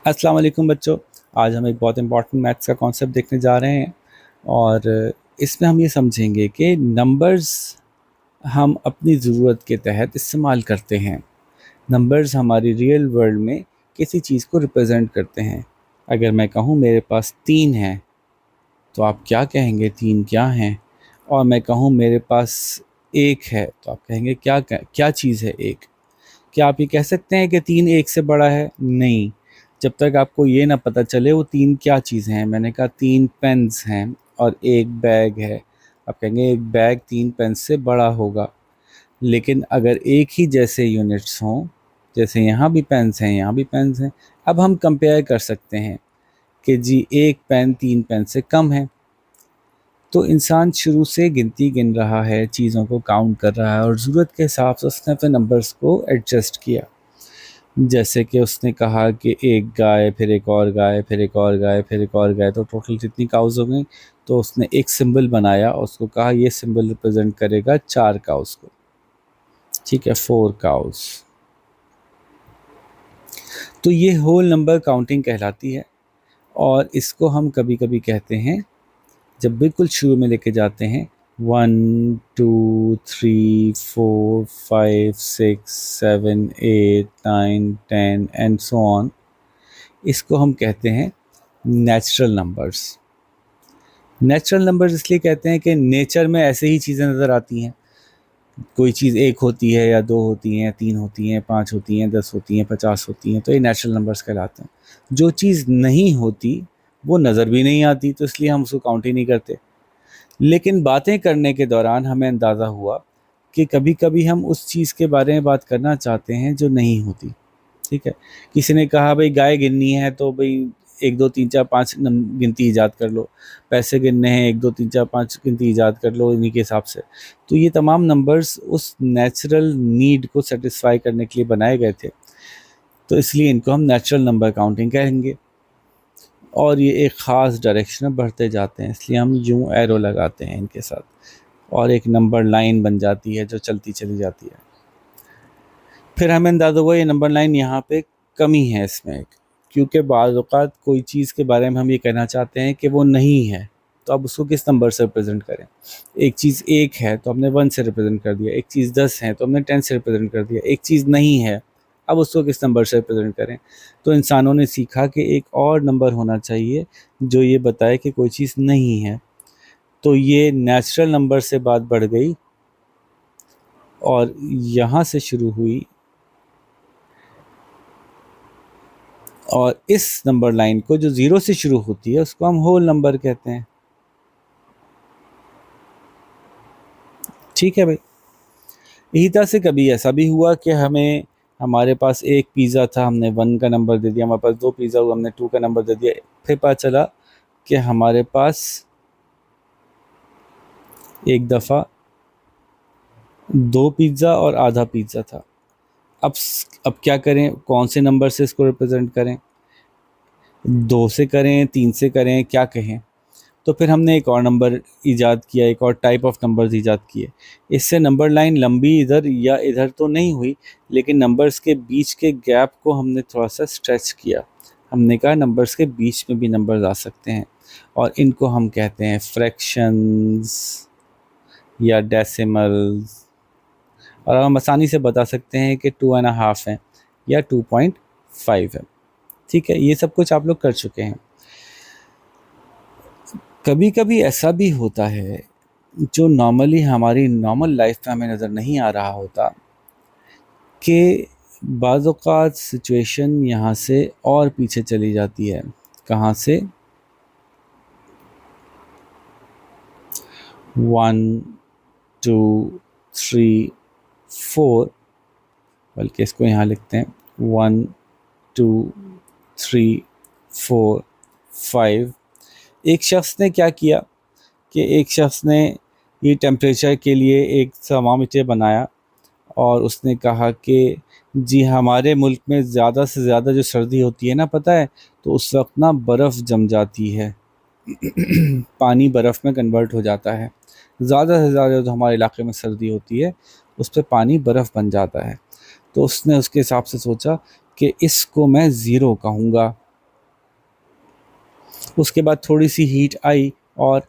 अस्सलाम वालेकुम बच्चों। आज हम एक बहुत इम्पॉर्टेंट मैथ्स का कॉन्सेप्ट देखने जा रहे हैं और इसमें हम ये समझेंगे कि नंबर्स हम अपनी ज़रूरत के तहत इस्तेमाल करते हैं। नंबर्स हमारी रियल वर्ल्ड में किसी चीज़ को रिप्रेजेंट करते हैं। अगर मैं कहूँ मेरे पास 3 है तो आप क्या कहेंगे 3 क्या हैं? और मैं कहूँ मेरे पास 1 है तो आप कहेंगे क्या चीज़ है 1? क्या आप ये कह सकते हैं कि 3 1 से बड़ा है? नहीं, जब तक आपको ये ना पता चले वो 3 क्या चीज़ें हैं। मैंने कहा 3 पेन्स हैं और 1 बैग है। आप कहेंगे 1 बैग 3 पेन से बड़ा होगा। लेकिन अगर एक ही जैसे यूनिट्स हों, जैसे यहाँ भी पेन्स हैं, यहाँ भी पेन्स हैं, अब हम कंपेयर कर सकते हैं कि जी 1 पेन 3 पेन से कम है। तो इंसान शुरू से गिनती गिन रहा है, चीज़ों को काउंट कर रहा है और ज़रूरत के हिसाब से उसने अपने नंबर्स को एडजस्ट किया। जैसे कि उसने कहा कि एक गाय, फिर एक और गाय, फिर एक और गाय, फिर एक और गाय, तो टोटल कितनी काउज़ हो गई? तो उसने एक सिंबल बनाया और उसको कहा ये सिंबल रिप्रेजेंट करेगा 4 काउज़ को। ठीक है, 4 काउज़। तो ये होल नंबर काउंटिंग कहलाती है और इसको हम कभी कभी कहते हैं, जब बिल्कुल शुरू में लेके जाते हैं 1 2 3 4 5 6 7 8 9 10 एंड सो ऑन, इसको हम कहते हैं नेचुरल नंबर्स। नेचुरल नंबर्स इसलिए कहते हैं कि नेचर में ऐसे ही चीज़ें नज़र आती हैं। कोई चीज़ 1 होती है या 2 होती हैं, 3 होती हैं, 5 होती हैं, 10 होती हैं, 50 होती हैं, तो ये नेचुरल नंबर्स कहलाते हैं। जो चीज़ नहीं होती वो नज़र भी नहीं आती, तो इसलिए हम उसको काउंट ही नहीं करते। लेकिन बातें करने के दौरान हमें अंदाज़ा हुआ कि कभी-कभी हम उस चीज़ के बारे में बात करना चाहते हैं जो नहीं होती। ठीक है, किसी ने कहा भाई गाय गिननी है तो भाई 1 2 3 4 5 गिनती ईजाद कर लो। पैसे गिनने हैं 1 2 3 4 5 गिनती ईजाद कर लो इन्हीं के हिसाब से। तो ये तमाम नंबर्स उस नेचुरल नीड को सेटिस्फाई करने के लिए बनाए गए थे, तो इसलिए इनको हम नेचुरल नंबर काउंटिंग कहेंगे। और ये एक ख़ास डायरेक्शन में बढ़ते जाते हैं, इसलिए हम यूँ एरो लगाते हैं इनके साथ और एक नंबर लाइन बन जाती है जो चलती चली जाती है। फिर हमें अंदाज़ा हुआ ये नंबर लाइन यहाँ पे कमी है इसमें एक, क्योंकि बाज़ औक़ात कोई चीज़ के बारे में हम ये कहना चाहते हैं कि वो नहीं है, तो अब उसको किस नंबर से रिप्रेजेंट करें? एक चीज़ 1 है तो हमने 1 से रिप्रेजेंट कर दिया, एक चीज़ 10 है तो हमने 10 से रिप्रेजेंट कर दिया, एक चीज़ नहीं है, अब उसको किस नंबर से रिप्रेजेंट करें? तो इंसानों ने सीखा कि एक और नंबर होना चाहिए जो ये बताए कि कोई चीज़ नहीं है। तो ये नेचुरल नंबर से बात बढ़ गई और यहाँ से शुरू हुई और इस नंबर लाइन को जो 0 से शुरू होती है उसको हम होल नंबर कहते हैं। ठीक है भाई, इसी तरह से कभी ऐसा भी हुआ कि हमारे पास एक पिज़्ज़ा था, हमने 1 का नंबर दे दिया, हमारे पास 2 पिज़्ज़ा हुआ, हमने 2 का नंबर दे दिया। फिर पता चला कि हमारे पास एक दफ़ा 2 पिज़्ज़ा और आधा पिज़्ज़ा था। अब क्या करें, कौन से नंबर से इसको रिप्रेजेंट करें? 2 से करें, 3 से करें, क्या कहें? तो फिर हमने एक और नंबर ईजाद किया, एक और टाइप ऑफ नंबर्स ईजाद किए। इससे नंबर लाइन लंबी इधर या इधर तो नहीं हुई, लेकिन नंबर्स के बीच के गैप को हमने थोड़ा-सा स्ट्रेच किया। हमने कहा नंबर्स के बीच में भी नंबर्स आ सकते हैं और इनको हम कहते हैं फ्रैक्शंस या डेसिमल्स। और अब हम आसानी से बता सकते हैं कि 2 एंड अ हाफ़ है या 2.5 है। ठीक है, ये सब कुछ आप लोग कर चुके हैं। कभी कभी ऐसा भी होता है जो नॉर्मली हमारी नॉर्मल लाइफ में हमें नज़र नहीं आ रहा होता कि बाज़ औक़ात सिचुएशन यहाँ से और पीछे चली जाती है। कहाँ से? 1 2 3 4, बल्कि इसको यहाँ लिखते हैं 1 2 3 4 5। एक शख्स ने क्या किया कि एक शख्स ने ये टेम्परेचर के लिए एक थर्मामीटर बनाया और उसने कहा कि जी हमारे मुल्क में ज़्यादा से ज़्यादा जो सर्दी होती है ना, पता है, तो उस वक्त ना बर्फ़ जम जाती है पानी बर्फ़ में कन्वर्ट हो जाता है। ज़्यादा से ज़्यादा जो हमारे इलाके में सर्दी होती है उस पे पानी बर्फ़ बन जाता है। तो उसने उसके हिसाब से सोचा कि इसको मैं ज़ीरो कहूँगा। उसके बाद थोड़ी सी हीट आई और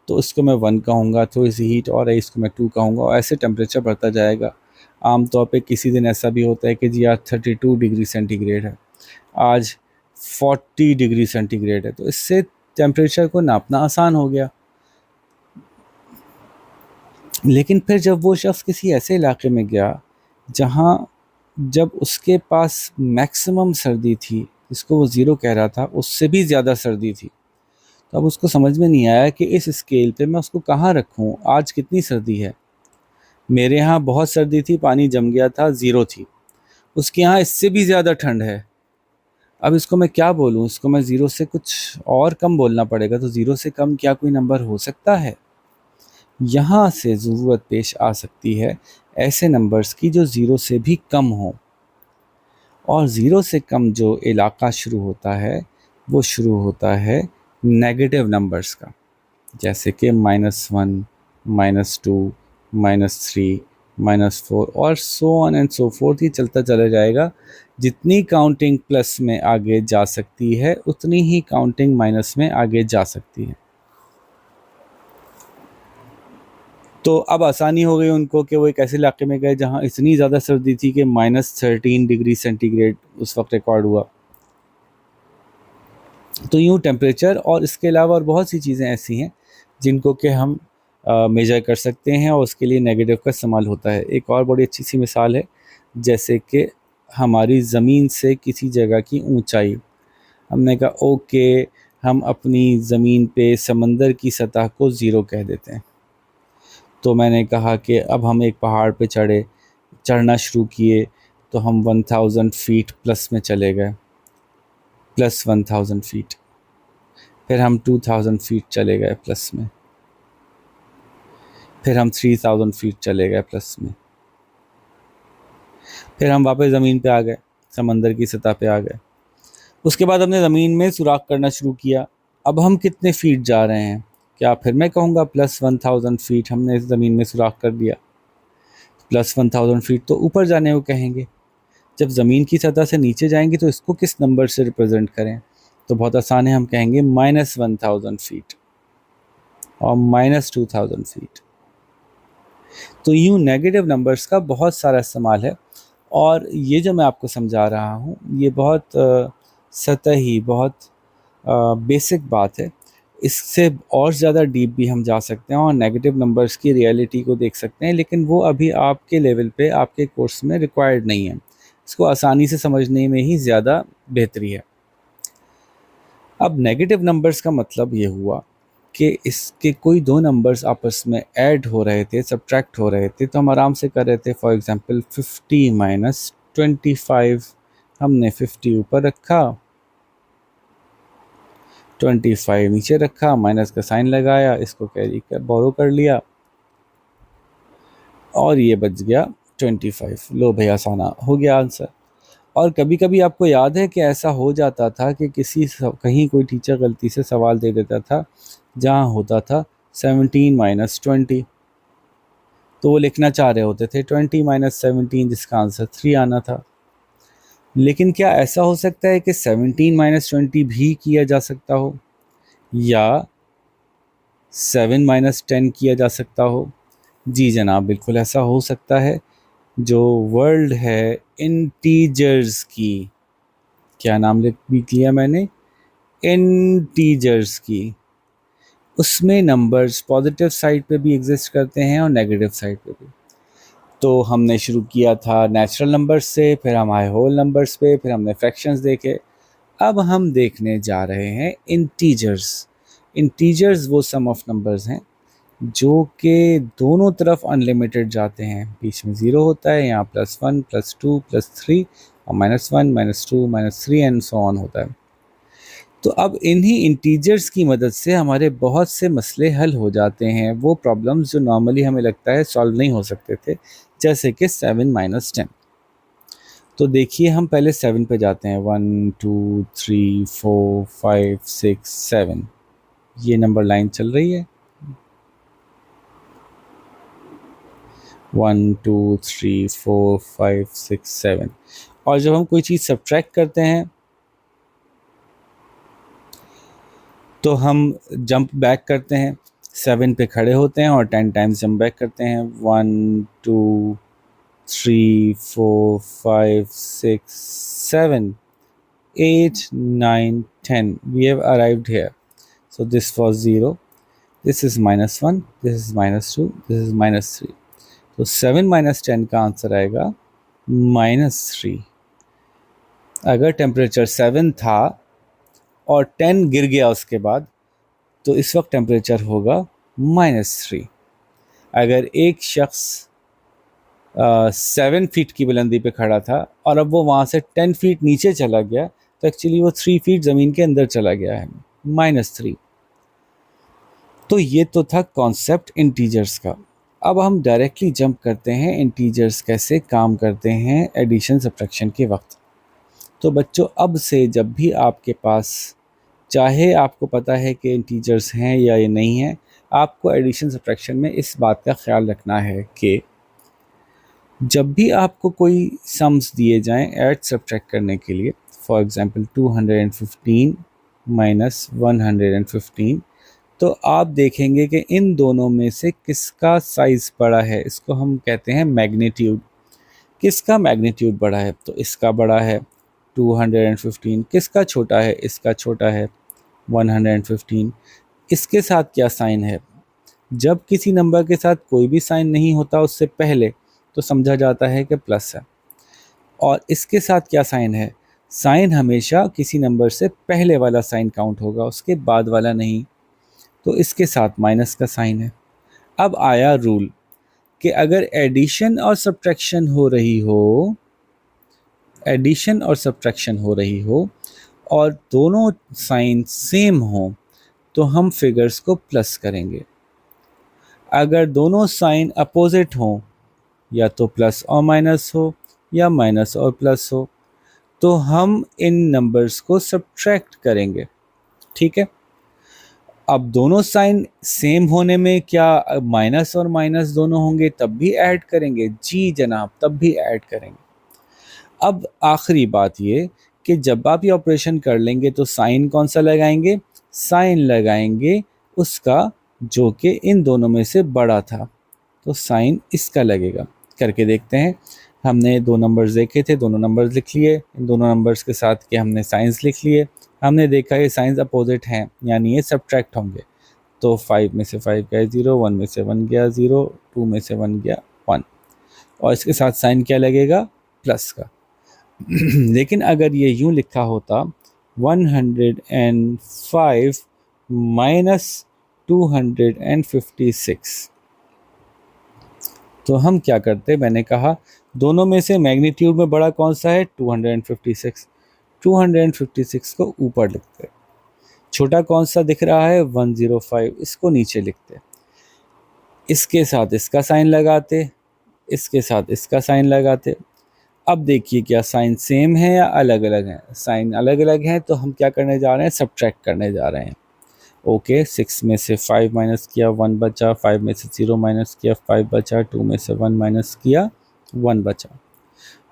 तो इसको मैं 1 कहूँगा, थोड़ी सी हीट और आई इसको मैं 2 कहूँगा, और ऐसे टेम्परेचर बढ़ता जाएगा। आमतौर पे किसी दिन ऐसा भी होता है कि जी आज 32 डिग्री सेंटीग्रेड है, आज 40 डिग्री सेंटीग्रेड है, तो इससे टेम्परेचर को नापना आसान हो गया। लेकिन फिर जब वो शख्स किसी ऐसे इलाके में गया जहाँ जब उसके पास मैक्सिमम सर्दी थी, जिसको वो ज़ीरो कह रहा था, उससे भी ज़्यादा सर्दी थी, तो अब उसको समझ में नहीं आया कि इस स्केल पे मैं उसको कहाँ रखूँ, आज कितनी सर्दी है। मेरे यहाँ बहुत सर्दी थी, पानी जम गया था, ज़ीरो थी, उसके यहाँ इससे भी ज़्यादा ठंड है। अब इसको मैं क्या बोलूँ, इसको मैं ज़ीरो से कुछ और कम बोलना पड़ेगा, तो ज़ीरो से कम क्या कोई नंबर हो सकता है? यहाँ से ज़रूरत पेश आ सकती है ऐसे नंबर्स की जो ज़ीरो से भी कम हो, और ज़ीरो से कम जो इलाका शुरू होता है वो शुरू होता है नेगेटिव नंबर्स का, जैसे कि -1, -2, -3, -4 और so on and so forth, ही चलता चला जाएगा। जितनी काउंटिंग प्लस में आगे जा सकती है उतनी ही काउंटिंग माइनस में आगे जा सकती है। तो अब आसानी हो गई उनको कि वो एक ऐसे इलाके में गए जहाँ इतनी ज़्यादा सर्दी थी कि -13 डिग्री सेंटीग्रेड उस वक्त रिकॉर्ड हुआ। तो यूँ टेम्परेचर और इसके अलावा और बहुत सी चीज़ें ऐसी हैं जिनको कि हम मेजर कर सकते हैं, और उसके लिए नेगेटिव का इस्तेमाल होता है। एक और बड़ी अच्छी सी मिसाल है, जैसे कि हमारी ज़मीन से किसी जगह की ऊंचाई। हमने कहा ओके, हम अपनी ज़मीन पे समंदर की सतह को ज़ीरो कह देते हैं। तो मैंने कहा कि अब हम एक पहाड़ पे चढ़ना शुरू किए, तो हम 1000 फीट प्लस में चले गए, प्लस 1000 फीट। फिर हम 2000 फीट चले गए प्लस में, फिर हम 3000 फीट चले गए प्लस में, फिर हम वापस ज़मीन पे आ गए, समंदर की सतह पे आ गए। उसके बाद हमने ज़मीन में सुराख करना शुरू किया। अब हम कितने फीट जा रहे हैं? क्या फिर मैं कहूँगा प्लस 1000 फीट हमने ज़मीन में सुराख कर दिया। प्लस 1000 फीट तो ऊपर जाने को कहेंगे। जब ज़मीन की सतह से नीचे जाएंगे तो इसको किस नंबर से रिप्रेजेंट करें? तो बहुत आसान है, हम कहेंगे -1000 फीट और -2000 फीट। तो यूँ नेगेटिव नंबर्स का बहुत सारा इस्तेमाल है, और ये जो मैं आपको समझा रहा हूँ ये बहुत सतही, बहुत बेसिक बात है। इससे और ज़्यादा डीप भी हम जा सकते हैं और नेगेटिव नंबर्स की रियलिटी को देख सकते हैं, लेकिन वो अभी आपके लेवल पे, आपके कोर्स में रिक्वायर्ड नहीं है। इसको आसानी से समझने में ही ज़्यादा बेहतरी है। अब नेगेटिव नंबर्स का मतलब ये हुआ कि इसके कोई दो नंबर्स आपस में ऐड हो रहे थे, सब्ट्रैक्ट हो रहे थे, तो हम आराम से कर रहे थे। फॉर एग्जांपल 50 - 25, हमने 50 ऊपर रखा, 25 नीचे रखा, माइनस का साइन लगाया, इसको कैरी कर बोरो कर लिया, और ये बच गया 25। लो भाई, आसाना हो गया आंसर। और कभी कभी आपको याद है कि ऐसा हो जाता था कि कहीं कोई टीचर गलती से सवाल दे देता था जहाँ होता था 17 - 20, तो वो लिखना चाह रहे होते थे 20 - 17, जिसका आंसर 3 आना था। लेकिन क्या ऐसा हो सकता है कि 17 - 20 भी किया जा सकता हो, या 7 - 10 किया जा सकता हो? जी जनाब, बिल्कुल ऐसा हो सकता है। जो वर्ल्ड है इंटीजर्स की, क्या नाम लिख भी किया मैंने, इंटीजर्स की, उसमें नंबर्स पॉजिटिव साइड पे भी एग्जिस्ट करते हैं और नेगेटिव साइड पे भी। तो हमने शुरू किया था नेचुरल नंबर्स से, फिर हम आए होल नंबर्स पे, फिर हमने फ्रैक्शंस देखे। अब हम देखने जा रहे हैं इंटीजर्स। इंटीजर्स वो सम ऑफ नंबर्स हैं जो कि दोनों तरफ अनलिमिटेड जाते हैं। बीच में ज़ीरो होता है, यहाँ +1 +2 +3 और -1 -2 -3 एंड सो ऑन होता है। तो अब इन्हीं इंटीजर्स की मदद से हमारे बहुत से मसले हल हो जाते हैं, वो प्रॉब्लम्स जो नॉर्मली हमें लगता है सॉल्व नहीं हो सकते थे, जैसे कि 7 - 10। तो देखिए, हम पहले 7 पे जाते हैं। 1 2 3 4 5 6 7, ये नंबर लाइन चल रही है। 1 2 3 4 5 6 7। और जब हम कोई चीज़ सब्ट्रैक्ट करते हैं तो हम जंप बैक करते हैं, 7 पे खड़े होते हैं और 10 टाइम्स जंप बैक करते हैं। 1 2 3 4 5 6 7 8 9 10, we have arrived here. So this was 0, this is -1, this is -2, this is -3. तो 7 - 10 का आंसर आएगा -3। अगर टेम्परेचर 7 था और 10 गिर गया उसके बाद, तो इस वक्त टेम्परेचर होगा -3। अगर एक शख्स 7 फीट की बुलंदी पे खड़ा था और अब वो वहाँ से 10 फीट नीचे चला गया, तो एक्चुअली वो 3 फीट ज़मीन के अंदर चला गया है, -3। तो ये तो था कॉन्सेप्ट इंटीजर्स का। अब हम डायरेक्टली जंप करते हैं इंटीजर्स कैसे काम करते हैं एडिशन सब्ट्रैक्शन के वक्त। तो बच्चों, अब से जब भी आपके पास, चाहे आपको पता है कि इंटीजर्स हैं या ये नहीं हैं, आपको एडिशन सब्ट्रैक्शन में इस बात का ख्याल रखना है कि जब भी आपको कोई सम्स दिए जाएं ऐड सब्ट्रैक्ट करने के लिए, फॉर एग्जांपल 215 माइनस 115, तो आप देखेंगे कि इन दोनों में से किसका साइज़ बड़ा है, इसको हम कहते हैं मैग्नीट्यूड। किसका मैग्नीट्यूड बड़ा है? तो इसका बड़ा है 215। किसका छोटा है? इसका छोटा है 115। इसके साथ क्या साइन है? जब किसी नंबर के साथ कोई भी साइन नहीं होता उससे पहले, तो समझा जाता है कि प्लस है। और इसके साथ क्या साइन है? साइन हमेशा किसी नंबर से पहले वाला साइन काउंट होगा, उसके बाद वाला नहीं। तो इसके साथ माइनस का साइन है। अब आया रूल कि अगर एडिशन और सब्ट्रैक्शन हो रही हो, एडिशन और सब्ट्रैक्शन हो रही हो और दोनों साइन सेम हो, तो हम फिगर्स को प्लस करेंगे। अगर दोनों साइन अपोजिट हों, या तो प्लस और माइनस हो या माइनस और प्लस हो, तो हम इन नंबर्स को सब्ट्रैक्ट करेंगे। ठीक है। अब दोनों साइन सेम होने में क्या माइनस और माइनस दोनों होंगे तब भी ऐड करेंगे? जी जनाब, तब भी ऐड करेंगे। अब आखिरी बात ये कि जब आप ये ऑपरेशन कर लेंगे तो साइन कौन सा लगाएंगे? साइन लगाएंगे उसका जो कि इन दोनों में से बड़ा था, तो साइन इसका लगेगा। करके देखते हैं। हमने दो नंबर्स देखे थे, दोनों नंबर्स लिख लिए, इन दोनों नंबर्स के साथ के हमने साइंस लिख लिए। हमने देखा ये साइंस अपोजिट हैं, यानी ये सब्ट्रैक्ट होंगे। तो 5 में से 5 गया 0, 1 में से 1 गया 0, 2 में से 1 गया 1, और इसके साथ साइन क्या लगेगा? प्लस का। लेकिन अगर ये यूं लिखा होता 105 माइनस 256, तो हम क्या करते? मैंने कहा दोनों में से मैग्नीट्यूड में बड़ा कौन सा है? 256। 256 को ऊपर लिखते। छोटा कौन सा दिख रहा है? 105, इसको नीचे लिखते। इसके साथ इसका साइन लगाते, इसके साथ इसका साइन लगाते। अब देखिए क्या साइन सेम है या अलग अलग है? साइन अलग अलग हैं, तो हम क्या करने जा रहे हैं? सब्ट्रैक्ट करने जा रहे हैं। ओके, 6 में से 5 माइनस किया 1 बचा, 5 में से 0 माइनस किया 5 बचा, 2 में से 1 माइनस किया 1 बचा।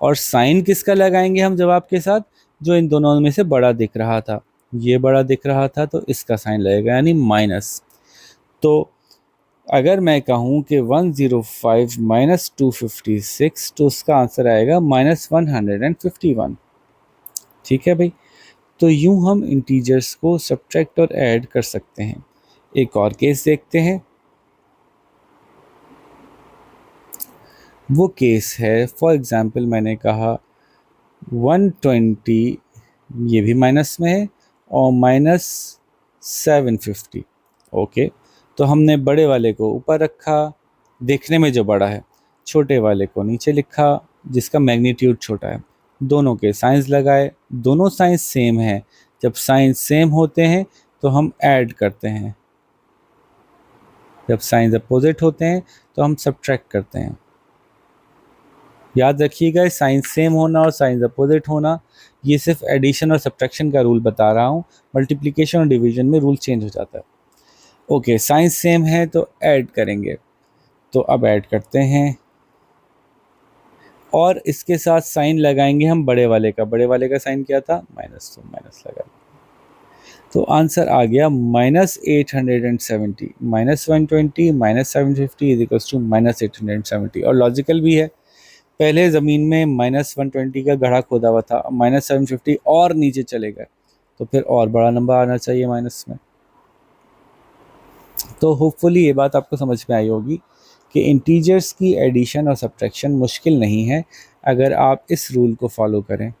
और साइन किसका लगाएंगे हम जवाब के साथ? जो इन दोनों में से बड़ा दिख रहा था। ये बड़ा दिख रहा था तो इसका साइन लगेगा, यानी माइनस। तो अगर मैं कहूँ कि 105 माइनस 256, तो उसका आंसर आएगा -151। ठीक है भाई। तो यूं हम इंटीजर्स को सब्ट्रैक्ट और ऐड कर सकते हैं। एक और केस देखते हैं। वो केस है, फॉर एग्जांपल मैंने कहा 120, ये भी माइनस में है, और -750। ओके, तो हमने बड़े वाले को ऊपर रखा, देखने में जो बड़ा है, छोटे वाले को नीचे लिखा जिसका मैग्नीट्यूड छोटा है। दोनों के साइंस लगाए, दोनों साइंस सेम है। जब साइंस सेम होते हैं तो हम ऐड करते हैं, जब साइंस अपोजिट होते हैं तो हम सब्ट्रैक्ट करते हैं। याद रखिएगा, साइंस सेम होना और साइंस अपोजिट होना, ये सिर्फ एडिशन और सब्ट्रैक्शन का रूल बता रहा हूँ। मल्टीप्लिकेशन और डिवीजन में रूल चेंज हो जाता है। ओके, साइंस सेम है तो ऐड करेंगे। तो अब ऐड करते हैं और इसके साथ साइन लगाएंगे हम बड़े वाले का। बड़े वाले का साइन क्या था? माइनस, तो माइनस लगा। तो आंसर आ गया -870, -120 -750 इज इक्वल्स टू -870। और लॉजिकल भी है, पहले ज़मीन में -120 का गड्ढा खोदा हुआ था, -750 और नीचे चले गए, तो फिर और बड़ा नंबर आना चाहिए माइनस में। तो होपफुली ये बात आपको समझ में आई होगी कि इंटीजर्स की एडिशन और सब्ट्रैक्शन मुश्किल नहीं है अगर आप इस रूल को फॉलो करें,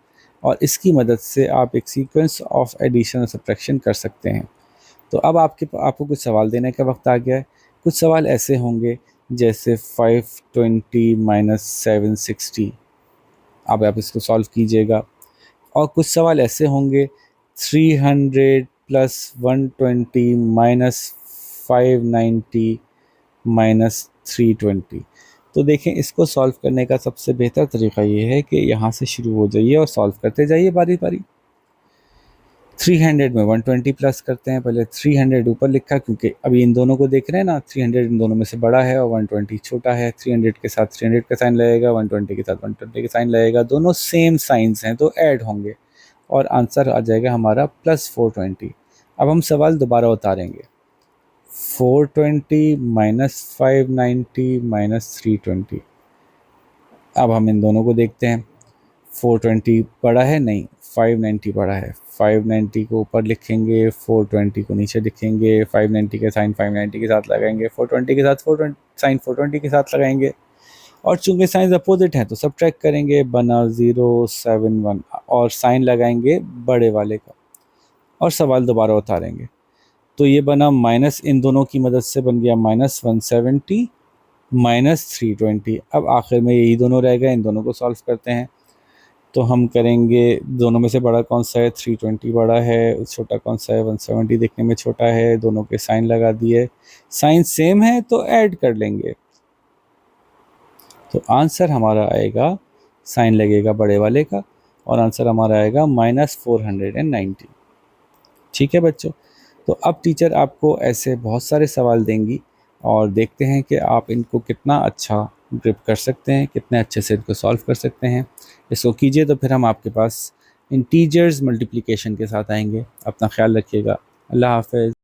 और इसकी मदद से आप एक सीक्वेंस ऑफ एडिशन और सब्ट्रैक्शन कर सकते हैं। तो अब आपको कुछ सवाल देने का वक्त आ गया है। कुछ सवाल ऐसे होंगे जैसे 520 माइनस 760, अब आप इसको सॉल्व कीजिएगा। और कुछ सवाल ऐसे होंगे 300 प्लस 120 माइनस 590 माइनस 320। तो देखें, इसको सॉल्व करने का सबसे बेहतर तरीका ये है कि यहाँ से शुरू हो जाइए और सॉल्व करते जाइए बारी बारी। 300 में 120 प्लस करते हैं, पहले 300 ऊपर लिखा क्योंकि अभी इन दोनों को देख रहे हैं ना, 300 इन दोनों में से बड़ा है और 120 छोटा है। 300 के साथ 300 का साइन लगेगा, 120 के साथ 120 का साइन लगेगा, दोनों सेम साइंस हैं तो ऐड होंगे और आंसर आ जाएगा हमारा +420। अब हम सवाल दोबारा उतारेंगे, 420 माइनस 590 माइनस 320। अब हम इन दोनों को देखते हैं, 420 बड़ा है, नहीं 590 बड़ा है। 590 को ऊपर लिखेंगे, 420 को नीचे लिखेंगे, 590 के साइन 590 के साथ लगाएंगे, 420 के साथ 420 साइन 420 के साथ लगाएंगे, और चूंकि साइन अपोजिट हैं तो सब्ट्रैक्ट करेंगे, बना 071 और साइन लगाएंगे बड़े वाले का और सवाल दोबारा उतारेंगे। तो ये बना माइनस, इन दोनों की मदद से बन गया -170 माइनस 320। अब आखिर में यही दोनों रह गए, इन दोनों को सॉल्व करते हैं। तो हम करेंगे, दोनों में से बड़ा कौन सा है, 320 बड़ा है, छोटा कौन सा है, 170 देखने में छोटा है। दोनों के साइन लगा दिए, साइन सेम है तो ऐड कर लेंगे। तो आंसर हमारा आएगा, साइन लगेगा बड़े वाले का और आंसर हमारा आएगा -490। ठीक है बच्चों, तो अब टीचर आपको ऐसे बहुत सारे सवाल देंगी और देखते हैं कि आप इनको कितना अच्छा ग्रिप कर सकते हैं, कितने अच्छे से इनको सॉल्व कर सकते हैं। इसको कीजिए तो फिर हम आपके पास इंटीजर्स मल्टीप्लिकेशन के साथ आएंगे। अपना ख्याल रखिएगा। अल्लाह हाफ़िज़।